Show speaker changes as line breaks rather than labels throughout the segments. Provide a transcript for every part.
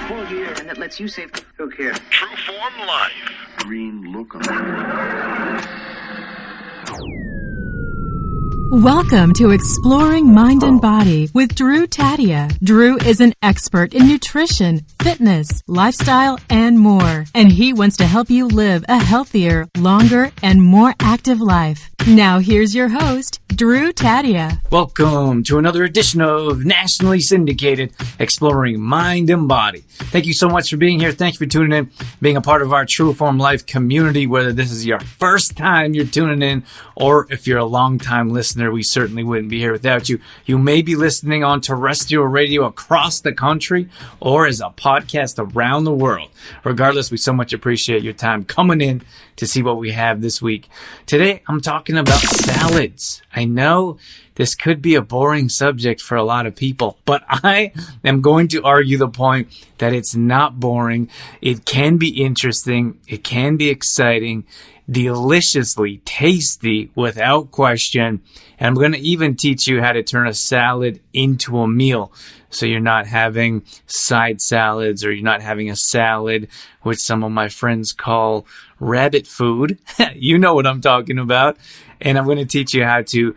Well, yeah. And that lets you save.
Who cares?
True Form Life.
Green lookum.
Welcome to Exploring Mind and Body with Drew Tadia. Drew is an expert in nutrition, fitness, lifestyle, and more. And he wants to help you live a healthier, longer, and more active life. Now here's your host, Drew Tadia.
Welcome to another edition of nationally syndicated Exploring Mind and Body. Thank you so much for being here. Thank you for tuning in, being a part of our True Form Life community, whether this is your first time you're tuning in or if you're a long-time listener. We certainly wouldn't be here without you. You may be listening on terrestrial radio across the country or as a podcast around the world. Regardless, we so much appreciate your time coming in to see what we have this week. Today, I'm talking about salads. I know this could be a boring subject for a lot of people, but I am going to argue the point that it's not boring. It can be interesting. It can be exciting, deliciously tasty without question. And I'm going to even teach you how to turn a salad into a meal. So you're not having side salads, or you're not having a salad, which some of my friends call rabbit food. You know what I'm talking about. And I'm going to teach you how to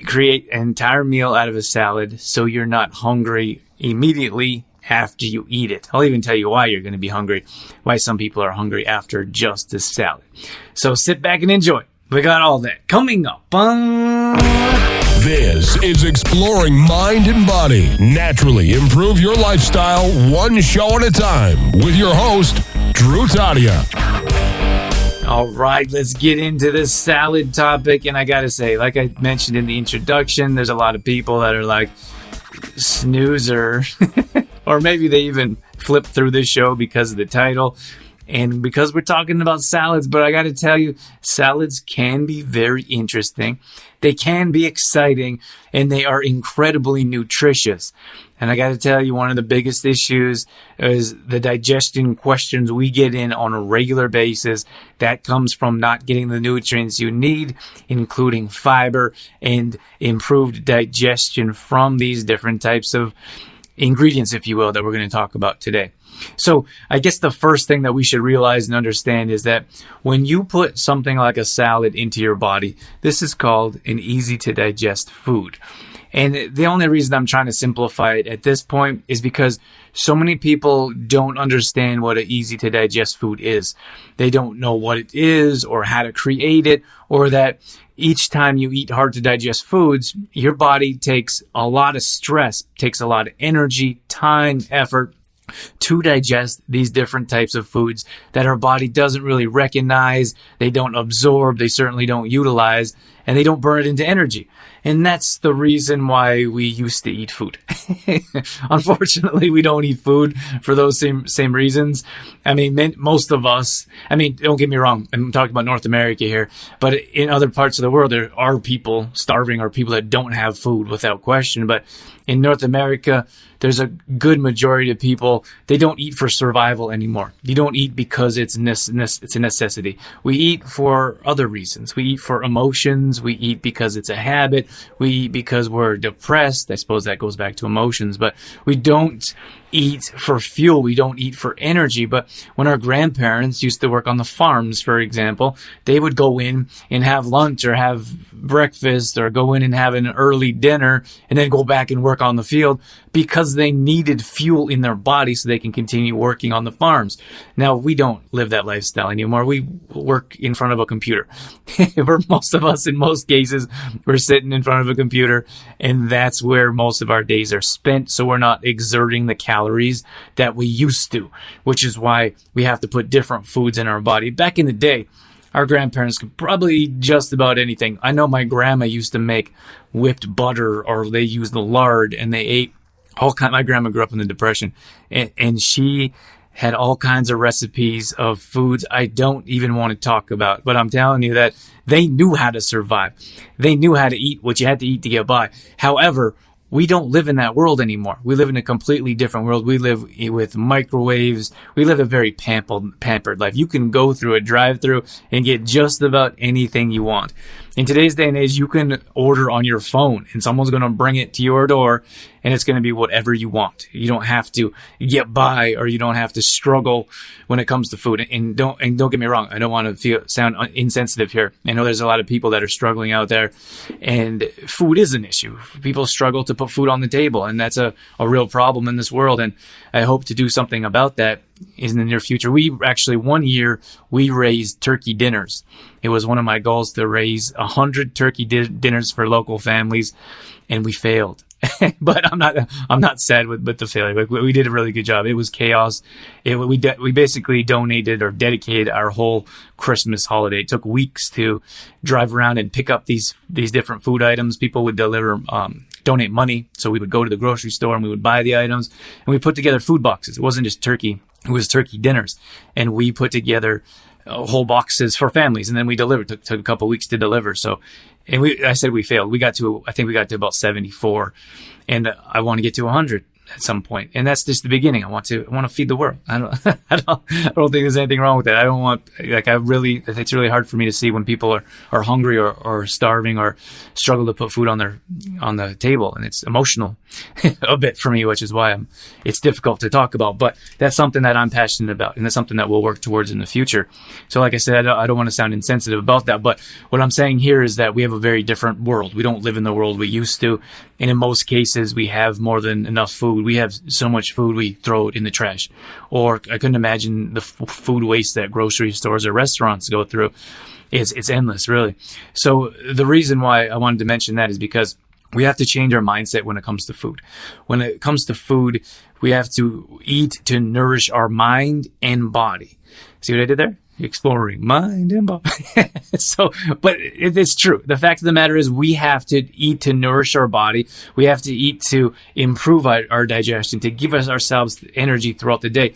create an entire meal out of a salad so you're not hungry immediately after you eat it. I'll even tell you why you're going to be hungry, why some people are hungry after just a salad. So sit back and enjoy. We got all that coming up.
This is Exploring Mind and Body. Naturally improve your lifestyle one show at a time with your host, Drew Tadia.
All right, let's get into this salad topic. And I got to say, like I mentioned in the introduction, there's a lot of people that are like snoozer, or maybe they even flip through this show because of the title and because we're talking about salads. But I got to tell you, salads can be very interesting. They can be exciting, and they are incredibly nutritious. And I got to tell you, one of the biggest issues is the digestion questions we get in on a regular basis. That comes from not getting the nutrients you need, including fiber and improved digestion from these different types of ingredients, if you will, that we're going to talk about today. So I guess the first thing that we should realize and understand is that when you put something like a salad into your body, this is called an easy to digest food. And the only reason I'm trying to simplify it at this point is because so many people don't understand what an easy to digest food is. They don't know what it is or how to create it, or that each time you eat hard to digest foods, your body takes a lot of stress, takes a lot of energy, time, effort to digest these different types of foods that our body doesn't really recognize, they don't absorb, they certainly don't utilize, and they don't burn it into energy. And that's the reason why we used to eat food. Unfortunately, we don't eat food for those same reasons. I mean, most of us, don't get me wrong, I'm talking about North America here, but in other parts of the world, there are people starving or people that don't have food without question. But in North America, there's a good majority of people, they don't eat for survival anymore. You don't eat because it's a necessity. We eat for other reasons. We eat for emotions. We eat because it's a habit. We eat because we're depressed. I suppose that goes back to emotions, but we don't eat for fuel. We don't eat for energy. But when our grandparents used to work on the farms, for example, they would go in and have lunch or have breakfast or go in and have an early dinner and then go back and work on the field because they needed fuel in their body so they can continue working on the farms. Now, we don't live that lifestyle anymore. We work in front of a computer. For most of us, in most cases, we're sitting in front of a computer, and that's where most of our days are spent. So we're not exerting the calories that we used to, which is why we have to put different foods in our body. Back in the day, our grandparents could probably eat just about anything. I know my grandma used to make whipped butter, or they used the lard, and they ate all kinds. My grandma grew up in the Depression, and she had all kinds of recipes of foods I don't even want to talk about. But I'm telling you that they knew how to survive. They knew how to eat what you had to eat to get by. However, we don't live in that world anymore. We live in a completely different world. We live with microwaves. We live a very pampered life. You can go through a drive-through and get just about anything you want. In today's day and age, you can order on your phone and someone's going to bring it to your door and it's going to be whatever you want. You don't have to get by, or you don't have to struggle when it comes to food. And don't get me wrong. I don't want to sound insensitive here. I know there's a lot of people that are struggling out there, and food is an issue. People struggle to put food on the table, and that's a real problem in this world. And I hope to do something about that in the near future. We actually, one year, we raised turkey dinners. It was one of my goals to raise 100 turkey dinners for local families, and we failed. But I'm not sad with the failure. Like, we did a really good job. It was chaos. We basically donated or dedicated our whole Christmas holiday. It took weeks to drive around and pick up these different food items. People would donate money. So we would go to the grocery store and we would buy the items, and we put together food boxes. It wasn't just turkey. It was turkey dinners. And we put together whole boxes for families, and then we delivered. It took a couple of weeks to deliver. So, I said we failed. I think we got to about 74, and I want to get to 100 at some point. And that's just the beginning. I want to feed the world. I don't think there's anything wrong with that. It's really hard for me to see when people are hungry or starving or struggle to put food on the table. And it's emotional a bit for me, which is why it's difficult to talk about. But that's something that I'm passionate about, and that's something that we'll work towards in the future. So like I said, I don't want to sound insensitive about that. But what I'm saying here is that we have a very different world. We don't live in the world we used to. And in most cases, we have more than enough food. We have so much food, we throw it in the trash. Or I couldn't imagine the food waste that grocery stores or restaurants go through. It's endless, really. So the reason why I wanted to mention that is because we have to change our mindset when it comes to food. When it comes to food, we have to eat to nourish our mind and body. See what I did there? Exploring mind and body. But it's true. The fact of the matter is we have to eat to nourish our body. We have to eat to improve our digestion, to give ourselves energy throughout the day.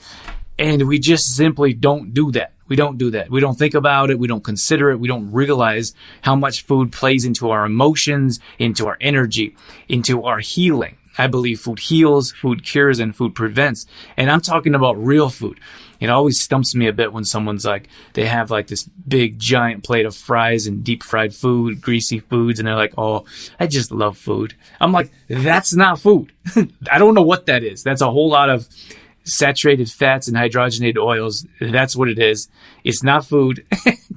And we just simply don't do that. We don't do that. We don't think about it. We don't consider it. We don't realize how much food plays into our emotions, into our energy, into our healing. I believe food heals, food cures, and food prevents. And I'm talking about real food. It always stumps me a bit when someone's like, they have like this big giant plate of fries and deep fried food, greasy foods, and they're like, oh, I just love food. I'm like, that's not food. I don't know what that is. That's a whole lot of saturated fats and hydrogenated oils. That's what it is. It's not food.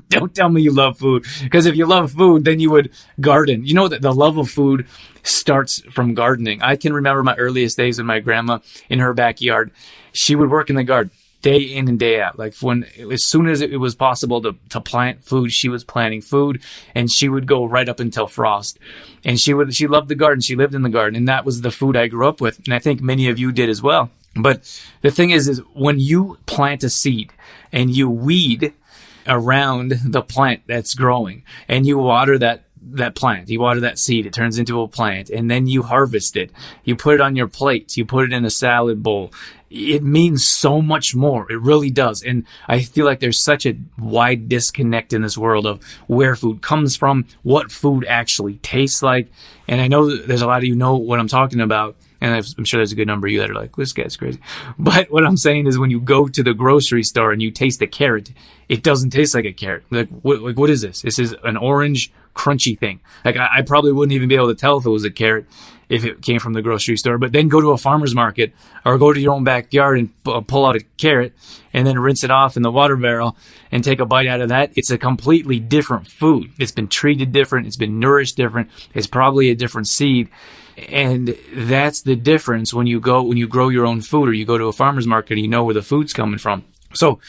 Don't tell me you love food, because if you love food, then you would garden. You know that the love of food starts from gardening. I can remember my earliest days with my grandma in her backyard. She would work in the garden day in and day out. Like as soon as it was possible to plant food, she was planting food, and she would go right up until frost. And she loved the garden. She lived in the garden, and that was the food I grew up with. And I think many of you did as well. But the thing is when you plant a seed and you weed around the plant that's growing, and you water that plant, you water that seed, it turns into a plant, and then you harvest it, you put it on your plate, you put it in a salad bowl. It means so much more. It really does. And I feel like there's such a wide disconnect in this world of where food comes from, what food actually tastes like. And I know there's a lot of you know what I'm talking about. And I'm sure there's a good number of you that are like, this guy's crazy. But what I'm saying is when you go to the grocery store and you taste a carrot, it doesn't taste like a carrot. Like, what is this? This is an orange, crunchy thing. Like, I probably wouldn't even be able to tell if it was a carrot if it came from the grocery store. But then go to a farmer's market or go to your own backyard and pull out a carrot and then rinse it off in the water barrel and take a bite out of that. It's a completely different food. It's been treated different. It's been nourished different. It's probably a different seed. And that's the difference when you grow your own food, or you go to a farmer's market and you know where the food's coming from. So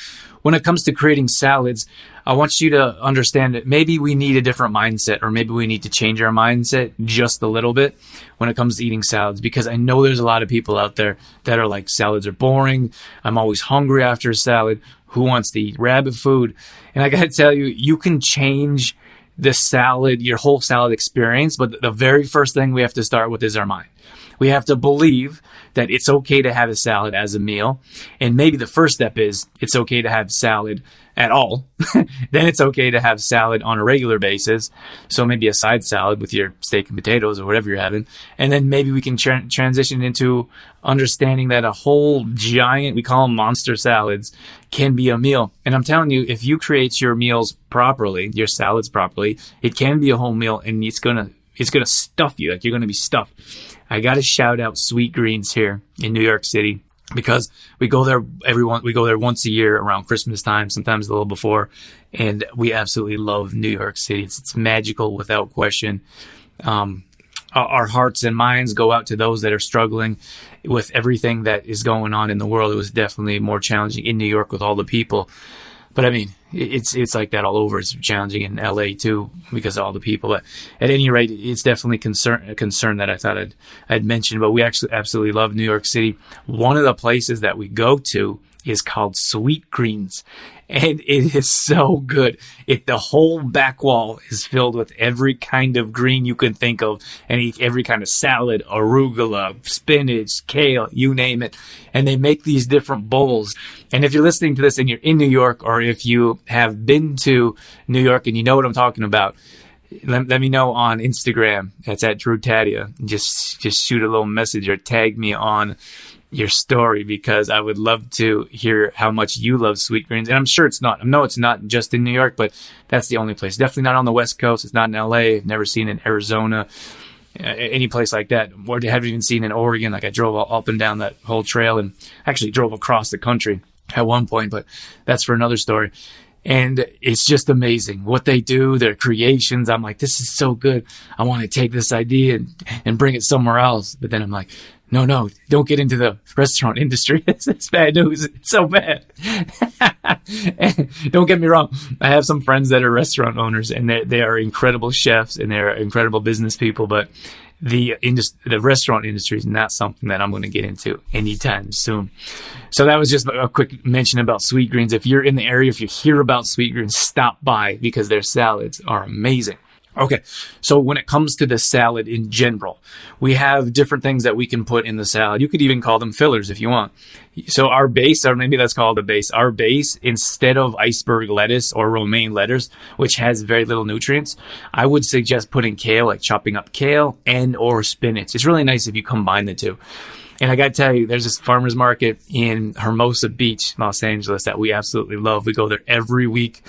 when it comes to creating salads, I want you to understand that maybe we need a different mindset, or maybe we need to change our mindset just a little bit when it comes to eating salads, because I know there's a lot of people out there that are like, salads are boring. I'm always hungry after a salad. Who wants to eat rabbit food? And I got to tell you, you can change the salad, your whole salad experience. But the very first thing we have to start with is our mind. We have to believe that it's okay to have a salad as a meal. And maybe the first step is it's okay to have salad at all. Then it's okay to have salad on a regular basis. So maybe a side salad with your steak and potatoes or whatever you're having. And then maybe we can transition into understanding that a whole giant, we call them monster salads, can be a meal. And I'm telling you, if you create your meals properly, your salads properly, it can be a whole meal, and it's gonna stuff you. Like, you're gonna be stuffed. I gotta shout out Sweet Greens here in New York City, because we go there once a year around Christmas time, sometimes a little before, and we absolutely love New York City. It's magical without question. Our hearts and minds go out to those that are struggling with everything that is going on in the world. It was definitely more challenging in New York with all the people. But I mean, it's like that all over. It's challenging in LA too because of all the people. But at any rate, it's definitely a concern that I thought I'd mention. But we actually absolutely love New York City. One of the places that we go to is called Sweet Greens, and it is so good. The whole back wall is filled with every kind of green you can think of, and every kind of salad, arugula, spinach, kale, you name it. And they make these different bowls. And if you're listening to this and you're in New York, or if you have been to New York and you know what I'm talking about, let me know on Instagram. That's at Drew Tadia. Just shoot a little message or tag me on your story, because I would love to hear how much you love Sweet Greens. And I'm sure it's not. I know it's not just in New York, but that's the only place. Definitely not on the West Coast. It's not in LA. I've never seen it in Arizona, any place like that. Or I haven't even seen it in Oregon. Like, I drove up and down that whole trail, and actually drove across the country at one point, but that's for another story. And it's just amazing what they do, their creations. I'm like, this is so good. I want to take this idea and bring it somewhere else. But then I'm like, no, don't get into the restaurant industry. It's bad news. It's so bad. Don't get me wrong. I have some friends that are restaurant owners, and they are incredible chefs, and they're incredible business people. But the restaurant industry is not something that I'm going to get into anytime soon. So that was just a quick mention about Sweet Greens. If you're in the area, if you hear about Sweet Greens, stop by, because their salads are amazing. Okay, so when it comes to the salad in general, we have different things that we can put in the salad. You could even call them fillers if you want. So our base, or maybe that's called a base, our base, instead of iceberg lettuce or romaine lettuce, which has very little nutrients, I would suggest putting kale, like chopping up kale and or spinach. It's really nice if you combine the two. And I got to tell you, there's this farmer's market in Hermosa Beach, Los Angeles, that we absolutely love. We go there every week.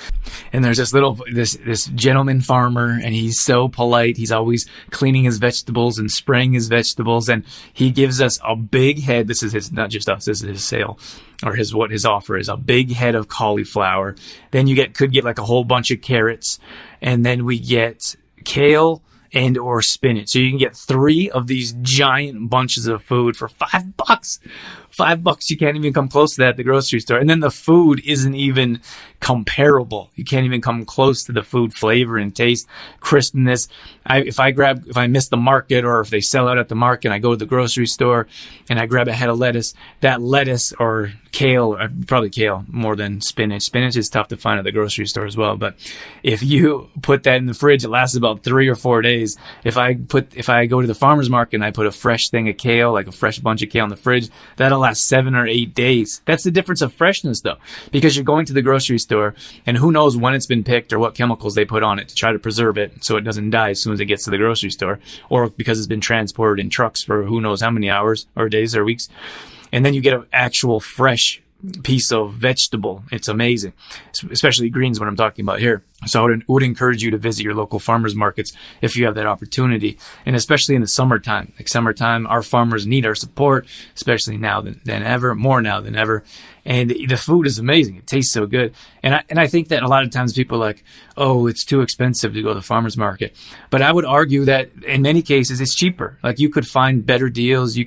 And there's this gentleman farmer, and he's so polite. He's always cleaning his vegetables and spraying his vegetables. And he gives us a big head. This is his, not just us, this is his sale, or what his offer is, a big head of cauliflower. Then you could get like a whole bunch of carrots. And then we get kale and or spinach. So you can get 3 of these giant bunches of food for $5. $5, you can't even come close to that at the grocery store. And then the food isn't even comparable. You can't even come close to the food flavor and taste, crispness. If I miss the market, or if they sell out at the market, and I go to the grocery store and I grab a head of lettuce, that lettuce or kale, or probably kale more than spinach. Spinach is tough to find at the grocery store as well. But if you put that in the fridge, it lasts about 3 or 4 days. If I go to the farmer's market and I put a fresh thing of kale, like a fresh bunch of kale in the fridge, that'll last 7 or 8 days. That's the difference of freshness, though, because you're going to the grocery store, and who knows when it's been picked or what chemicals they put on it to try to preserve it so it doesn't die as soon as it gets to the grocery store, or because it's been transported in trucks for who knows how many hours or days or weeks. And then you get an actual fresh piece of vegetable. It's amazing, especially greens, what I'm talking about here. So I would encourage you to visit your local farmers markets if you have that opportunity, and especially in the summertime. Like summertime, our farmers need our support, especially now than ever, more now than ever. And the food is amazing. It tastes so good. And I think that a lot of times people are like, oh, it's too expensive to go to the farmer's market. But I would argue that in many cases it's cheaper. Like, you could find better deals.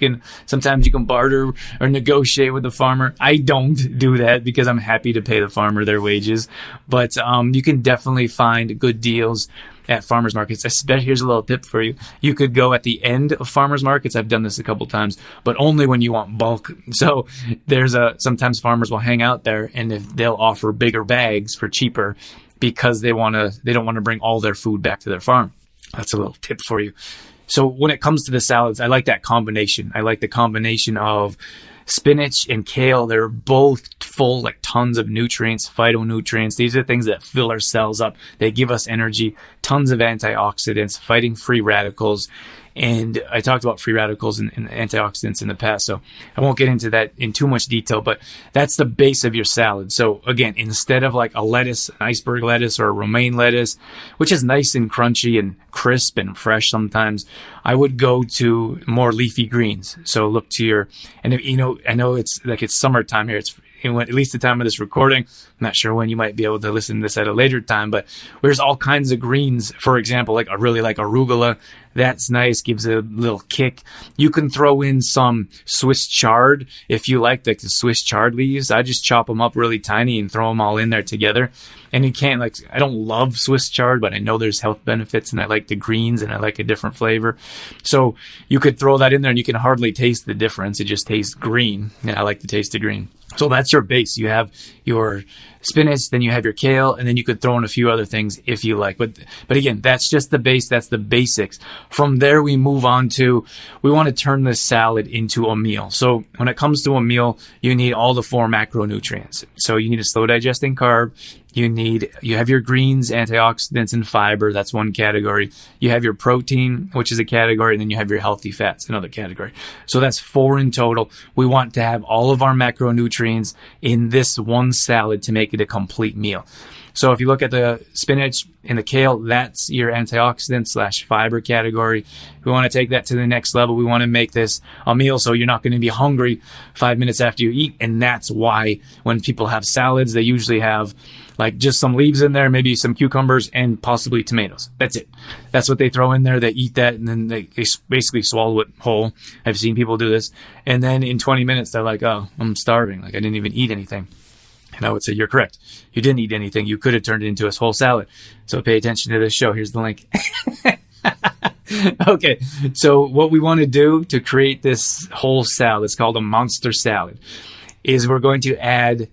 Sometimes you can barter or negotiate with the farmer. I don't do that because I'm happy to pay the farmer their wages. But you can definitely find good deals at farmers markets. Here's a little tip for you. You could go at the end of farmers markets. I've done this a couple times, but only when you want bulk. So sometimes farmers will hang out there, and they'll offer bigger bags for cheaper because they don't want to bring all their food back to their farm. That's a little tip for you. So when it comes to the salads, I like that combination. I like the combination of spinach and kale. They're both full, like tons of nutrients, phytonutrients. These are things that fill our cells up. They give us energy, tons of antioxidants, fighting free radicals. And I talked about free radicals and antioxidants in the past, so I won't get into that in too much detail, but that's the base of your salad. So again, instead of like a lettuce, an iceberg lettuce or a romaine lettuce, which is nice and crunchy and crisp and fresh sometimes, I would go to more leafy greens. So look to your, and if, I know it's summertime here. It's at least the time of this recording. I'm not sure when you might be able to listen to this at a later time, but there's all kinds of greens. For example, like I really like arugula. That's nice, gives a little kick. You can throw in some Swiss chard if you like the Swiss chard leaves. I just chop them up really tiny and throw them all in there together. And you can't I don't love Swiss chard, but I know there's health benefits and I like the greens and I like a different flavor. So you could throw that in there and you can hardly taste the difference. It just tastes green. And I like the taste of green. So that's your base. You have your spinach, then you have your kale, and then you could throw in a few other things if you like. But again, that's just the base. That's the basics. From there, we move on to, we want to turn this salad into a meal. So when it comes to a meal, you need all the 4 macronutrients. So you need a slow digesting carb. You have your greens, antioxidants, and fiber. That's one category. You have your protein, which is a category, and then you have your healthy fats, another category. So that's 4 in total. We want to have all of our macronutrients in this one salad to make it a complete meal. So if you look at the spinach and the kale, that's your antioxidant / fiber category. We want to take that to the next level. We want to make this a meal so you're not going to be hungry 5 minutes after you eat. And that's why when people have salads, they usually have like just some leaves in there, maybe some cucumbers and possibly tomatoes. That's it. That's what they throw in there. They eat that and then they basically swallow it whole. I've seen people do this. And then in 20 minutes, they're like, oh, I'm starving. Like I didn't even eat anything. And I would say, you're correct. You didn't eat anything. You could have turned it into a whole salad. So pay attention to this show. Here's the link. Okay. So what we want to do to create this whole salad, it's called a monster salad, is we're going to add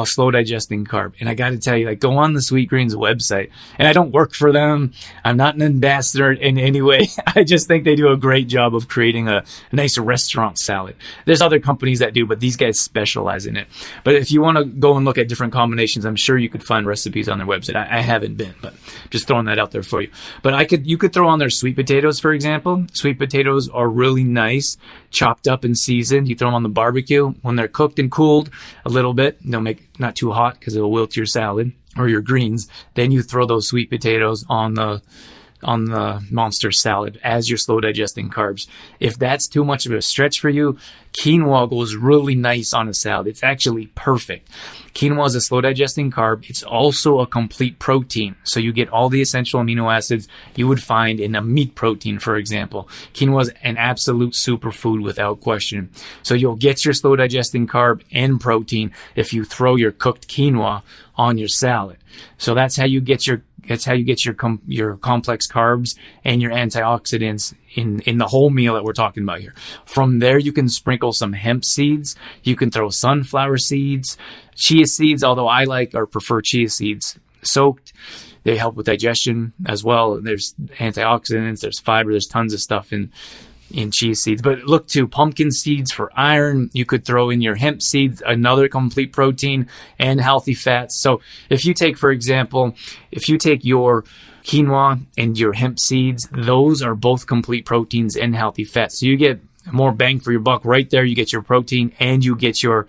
slow digesting carb. And I got to tell you, go on the Sweet Greens website. And I don't work for them. I'm not an ambassador in any way. I just think they do a great job of creating a nice restaurant salad. There's other companies that do, but these guys specialize in it. But if you want to go and look at different combinations, I'm sure you could find recipes on their website. I haven't been, but just throwing that out there for you. But you could throw on their sweet potatoes, for example. Sweet potatoes are really nice, chopped up and seasoned. You throw them on the barbecue. When they're cooked and cooled a little bit, they'll make not too hot because it'll wilt your salad or your greens. Then you throw those sweet potatoes on the monster salad as your slow digesting carbs. If that's too much of a stretch for you, quinoa goes really nice on a salad. It's actually perfect. Quinoa is a slow digesting carb. It's also a complete protein. So you get all the essential amino acids you would find in a meat protein, for example. Quinoa is an absolute superfood without question. So you'll get your slow digesting carb and protein if you throw your cooked quinoa on your salad. So that's how you get your complex carbs and your antioxidants in the whole meal that we're talking about here. From there, you can sprinkle some hemp seeds. You can throw sunflower seeds, chia seeds, although I like or prefer chia seeds soaked. They help with digestion as well. There's antioxidants, there's fiber, there's tons of stuff in chia seeds. But look to pumpkin seeds for iron. You could throw in your hemp seeds, another complete protein and healthy fats. So if you take, for example, your quinoa and your hemp seeds, those are both complete proteins and healthy fats. So you get more bang for your buck right there. You get your protein and you get your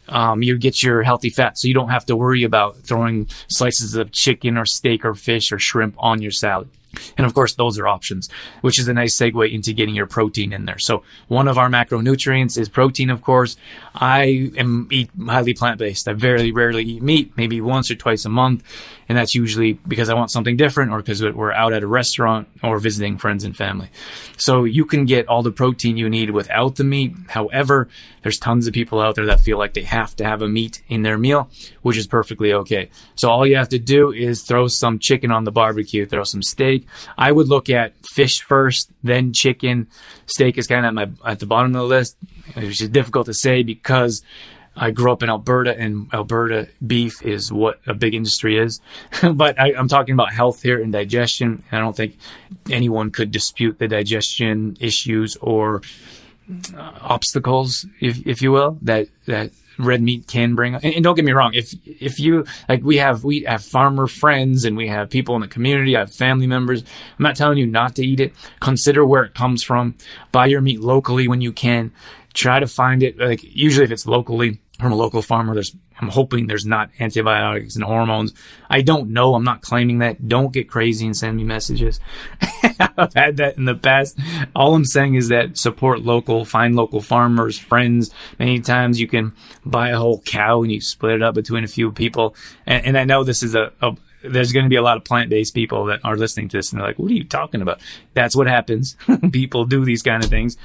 healthy fat. So you don't have to worry about throwing slices of chicken or steak or fish or shrimp on your salad. And of course, those are options, which is a nice segue into getting your protein in there. So one of our macronutrients is protein, of course. I eat highly plant-based. I very rarely eat meat, maybe once or twice a month. And that's usually because I want something different or because we're out at a restaurant or visiting friends and family. So you can get all the protein you need without the meat. However, there's tons of people out there that feel like they have to have a meat in their meal, which is perfectly okay. So all you have to do is throw some chicken on the barbecue, throw some steak. I would look at fish first, then chicken. Steak is kind of at the bottom of the list, which is difficult to say because I grew up in Alberta, and Alberta beef is what a big industry is. But I'm talking about health here and digestion. I don't think anyone could dispute the digestion issues or obstacles, if you will, that red meat can bring. And don't get me wrong, if you like, we have farmer friends and we have people in the community, I have family members. I'm not telling you not to eat it. Consider where it comes from. Buy your meat locally when you can. Try to find it, like, usually if it's locally from a local farmer, I'm hoping there's not antibiotics and hormones. I don't know. I'm not claiming that. Don't get crazy and send me messages. I've had that in the past. All I'm saying is that support local, find local farmers, friends. Many times you can buy a whole cow and you split it up between a few people. And I know this is there's going to be a lot of plant-based people that are listening to this and they're like, what are you talking about? That's what happens. People do these kind of things.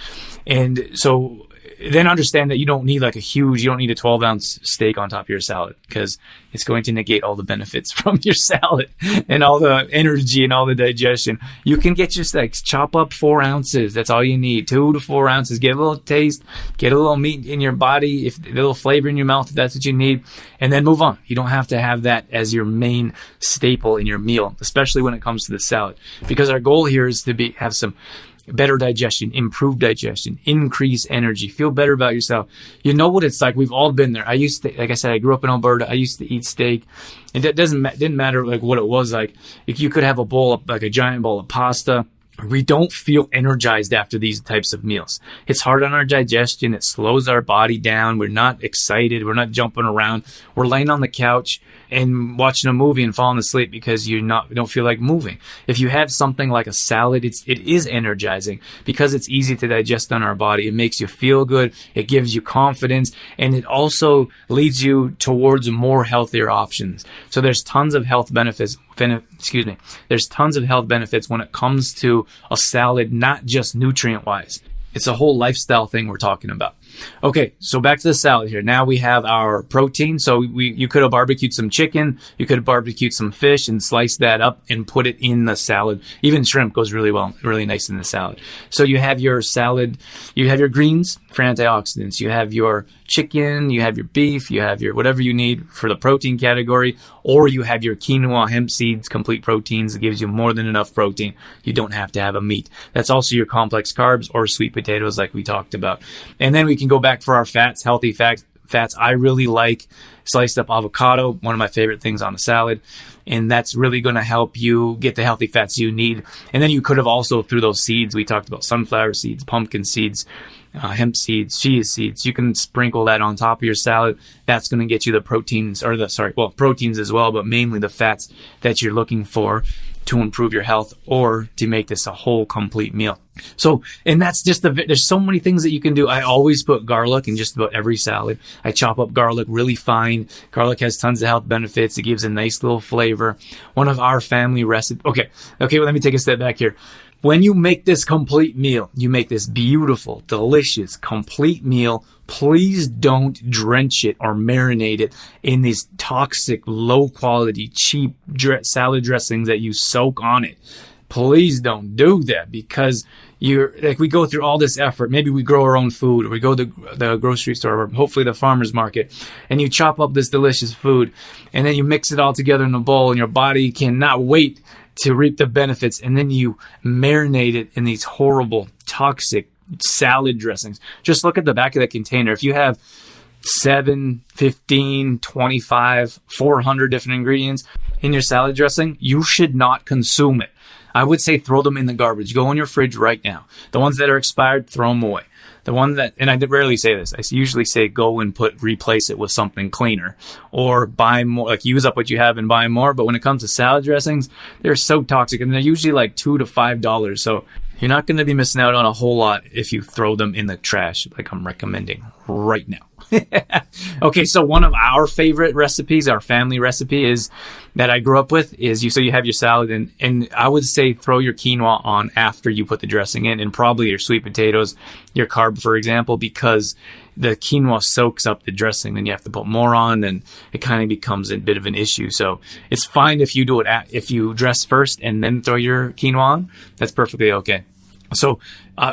And so then understand that you don't need you don't need a 12-ounce steak on top of your salad, because it's going to negate all the benefits from your salad and all the energy and all the digestion. You can get your steaks, chop up 4 ounces. That's all you need, 2 to 4 ounces. Get a little taste, get a little meat in your body, a little flavor in your mouth if that's what you need, and then move on. You don't have to have that as your main staple in your meal, especially when it comes to the salad, because our goal here is to have some better digestion, improved digestion, increase energy, feel better about yourself. You know what it's like. We've all been there. Like I said, I grew up in Alberta. I used to eat steak. And it didn't matter like what it was like. If you could have a giant bowl of pasta. We don't feel energized after these types of meals. It's hard on our digestion. It slows our body down. We're not excited. We're not jumping around. We're laying on the couch and watching a movie and falling asleep because you don't feel like moving. If you have something like a salad, it is energizing because it's easy to digest on our body. It makes you feel good. It gives you confidence, and it also leads you towards more healthier options. So there's tons of health benefits. There's tons of health benefits when it comes to a salad, not just nutrient-wise. It's a whole lifestyle thing we're talking about. Okay, so back to the salad here. Now we have our protein. So you could have barbecued some chicken. You could have barbecued some fish and sliced that up and put it in the salad. Even shrimp goes really well, really nice in the salad. So you have your salad, you have your greens for antioxidants, you have your chicken, you have your beef, you have your whatever you need for the protein category, or you have your quinoa, hemp seeds, complete proteins that gives you more than enough protein. You don't have to have a meat. That's also your complex carbs or sweet potatoes like we talked about. And then we can go back for our fats, healthy fats. I really like sliced up avocado, one of my favorite things on a salad. And that's really going to help you get the healthy fats you need. And then you could have also, through those seeds, we talked about sunflower seeds, pumpkin seeds, hemp seeds, chia seeds. You can sprinkle that on top of your salad. That's going to get you the proteins, proteins as well, but mainly the fats that you're looking for to improve your health or to make this a whole complete meal. So, and that's just there's so many things that you can do. I always put garlic in just about every salad. I chop up garlic really fine. Garlic has tons of health benefits. It gives a nice little flavor. One of our family recipes. Okay, well, let me take a step back here. When you make this complete meal, you make this beautiful, delicious, complete meal. Please don't drench it or marinate it in these toxic, low-quality, cheap salad dressings that you soak on it. Please don't do that, because we go through all this effort. Maybe we grow our own food, or we go to the grocery store, or hopefully the farmer's market, and you chop up this delicious food, and then you mix it all together in a bowl, and your body cannot wait to reap the benefits, and then you marinate it in these horrible, toxic salad dressings. Just look at the back of that container. If you have 7, 15, 25, 400 different ingredients in your salad dressing, you should not consume it. I would say throw them in the garbage. Go in your fridge right now. The ones that are expired, throw them away. The one that, and I rarely say this, I usually say go and replace it with something cleaner, or buy more, like use up what you have and buy more. But when it comes to salad dressings, they're so toxic, and they're usually like $2 to $5. So you're not going to be missing out on a whole lot if you throw them in the trash, like I'm recommending right now. Okay, so one of our favorite recipes, our family recipe, is that I grew up with is you have your salad, and I would say throw your quinoa on after you put the dressing in, and probably your sweet potatoes, your carb, for example, because the quinoa soaks up the dressing. Then you have to put more on, and it kind of becomes a bit of an issue. So it's fine if you do it if you dress first and then throw your quinoa on. That's perfectly okay. So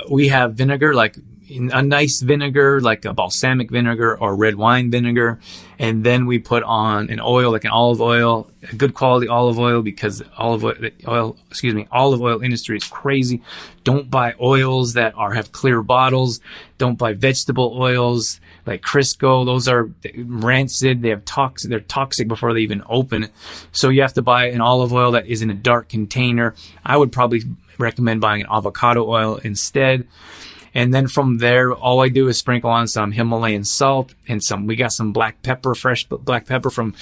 we have vinegar, like a nice vinegar, like a balsamic vinegar or red wine vinegar. And then we put on an oil, like an olive oil, a good quality olive oil, because olive oil industry is crazy. Don't buy oils that have clear bottles. Don't buy vegetable oils like Crisco. Those are rancid. They're toxic before they even open. So you have to buy an olive oil that is in a dark container. I would probably recommend buying an avocado oil instead. And then from there, all I do is sprinkle on some Himalayan salt and we got some black pepper, fresh black pepper from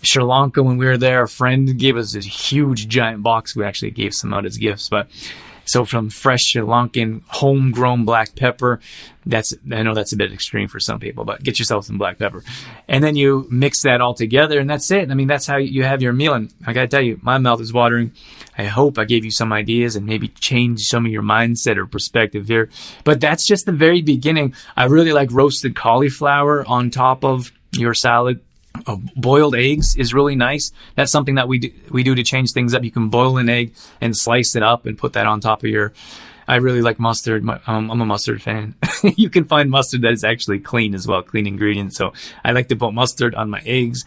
Sri Lanka when we were there. A friend gave us this huge giant box. We actually gave some out as gifts, but so from fresh Sri Lankan homegrown black pepper, I know that's a bit extreme for some people, but get yourself some black pepper. And then you mix that all together, and that's it. I mean, that's how you have your meal. And I got to tell you, my mouth is watering. I hope I gave you some ideas and maybe change some of your mindset or perspective here. But that's just the very beginning. I really like roasted cauliflower on top of your salad. Boiled eggs is really nice. That's something that we do to change things up. You can boil an egg and slice it up and put that on top of your... I really like mustard. I'm a mustard fan. You can find mustard that is actually clean as well, clean ingredients. So I like to put mustard on my eggs,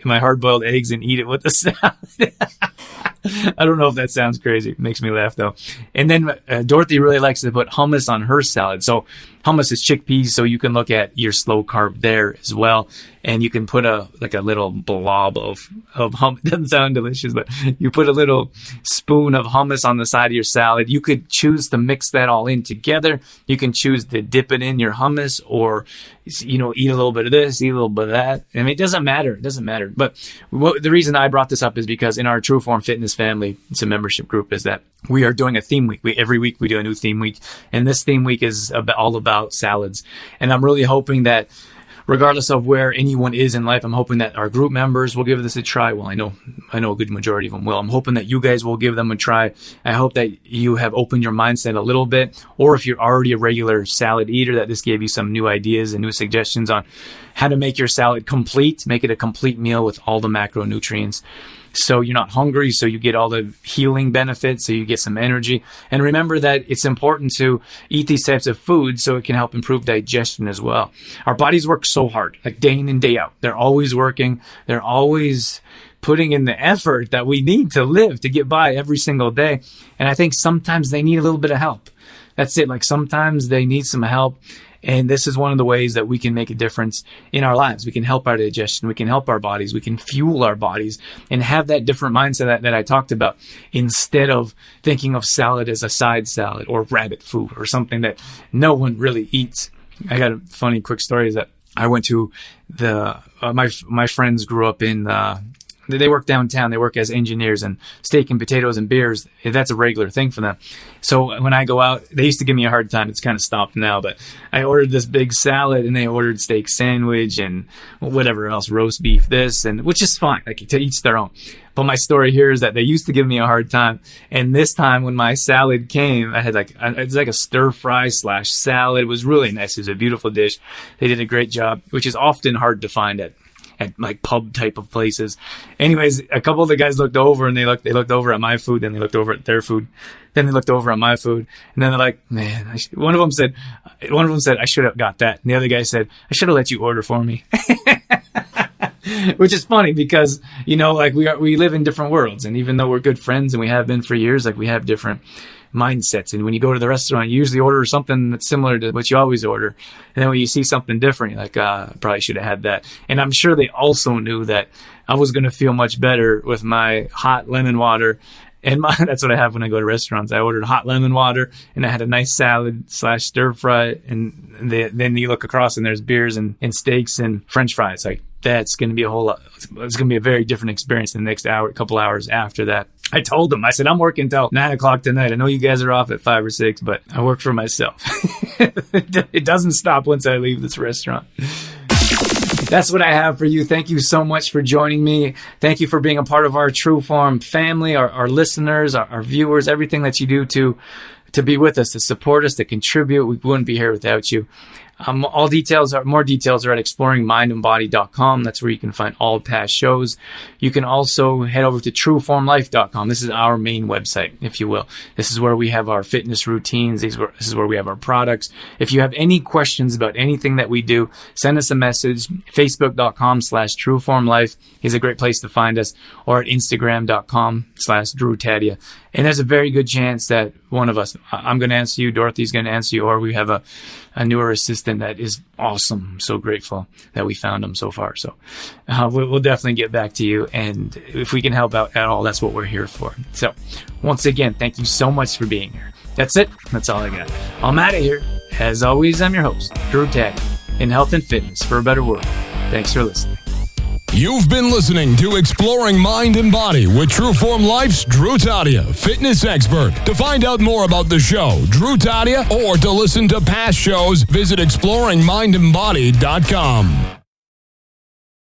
my hard-boiled eggs, and eat it with the salad. I don't know if that sounds crazy. It makes me laugh, though. And then Dorothy really likes to put hummus on her salad. So hummus is chickpeas, so you can look at your slow carb there as well. And you can put a little blob of hummus. It doesn't sound delicious, but you put a little spoon of hummus on the side of your salad. You could choose to mix that all in together. You can choose to dip it in your hummus, or eat a little bit of this, eat a little bit of that. I mean, it doesn't matter. It doesn't matter. But the reason I brought this up is because in our True Form Fitness family, it's a membership group, is that we are doing a theme week. Every week we do a new theme week, and this theme week is all about salads. And I'm really hoping that, regardless of where anyone is in life, I'm hoping that our group members will give this a try. Well, I know a good majority of them will. I'm hoping that you guys will give them a try. I hope that you have opened your mindset a little bit, or if you're already a regular salad eater, that this gave you some new ideas and new suggestions on how to make your salad complete, make it a complete meal with all the macronutrients. So you're not hungry, so you get all the healing benefits, so you get some energy. And remember that it's important to eat these types of foods so it can help improve digestion as well. Our bodies work so hard, like day in and day out. They're always working. They're always putting in the effort that we need to live, to get by every single day. And I think sometimes they need a little bit of help. That's it. Like sometimes they need some help. And this is one of the ways that we can make a difference in our lives. We can help our digestion. We can help our bodies. We can fuel our bodies and have that different mindset that I talked about, instead of thinking of salad as a side salad or rabbit food or something that no one really eats. I got a funny quick story is that I went to my friends grew up in they work downtown. They work as engineers, and steak and potatoes and beers, that's a regular thing for them. So when I go out, they used to give me a hard time. It's kind of stopped now, but I ordered this big salad, and they ordered steak sandwich and whatever else, roast beef, which is fine. Like, to each their own. But my story here is that they used to give me a hard time. And this time when my salad came, I had it's like a stir fry / salad. It was really nice. It was a beautiful dish. They did a great job, which is often hard to find at like pub type of places. Anyways, a couple of the guys looked over, and they looked over at my food, then they looked over at their food, then they looked over at my food, and then they're like, man, one of them said, I should have got that. And the other guy said, I should have let you order for me. Which is funny because, like we live in different worlds. And even though we're good friends and we have been for years, like we have different mindsets. And when you go to the restaurant, you usually order something that's similar to what you always order. And then when you see something different, you're like, I probably should have had that. And I'm sure they also knew that I was going to feel much better with my hot lemon water. And that's what I have when I go to restaurants. I ordered hot lemon water, and I had a nice salad / stir fry. And then you look across, and there's beers and steaks and French fries. Like, that's going to be a whole lot. It's going to be a very different experience the next couple hours after that. I told them, I said, I'm working till 9 o'clock tonight. I know you guys are off at 5 or 6, but I work for myself. It doesn't stop once I leave this restaurant. That's what I have for you. Thank you so much for joining me. Thank you for being a part of our True Form family, our listeners, our viewers, everything that you do to be with us, to support us, to contribute. We wouldn't be here without you. More details are at exploringmindandbody.com. That's where you can find all past shows. You can also head over to trueformlife.com. This is our main website, if you will. This is where we have our fitness routines. This is where we have our products. If you have any questions about anything that we do, send us a message. Facebook.com/trueformlife is a great place to find us, or at Instagram.com/DrewTadia. And there's a very good chance that one of us, I'm going to answer you, Dorothy's going to answer you, or we have a newer assistant that is awesome. I'm so grateful that we found him so far. So we'll definitely get back to you. And if we can help out at all, that's what we're here for. So once again, thank you so much for being here. That's it. That's all I got. I'm out of here. As always, I'm your host, Drew Tadia, in health and fitness for a better world. Thanks for listening.
You've been listening to Exploring Mind and Body with Trueform Life's Drew Tadia, fitness expert. To find out more about the show, Drew Tadia, or to listen to past shows, visit exploringmindandbody.com.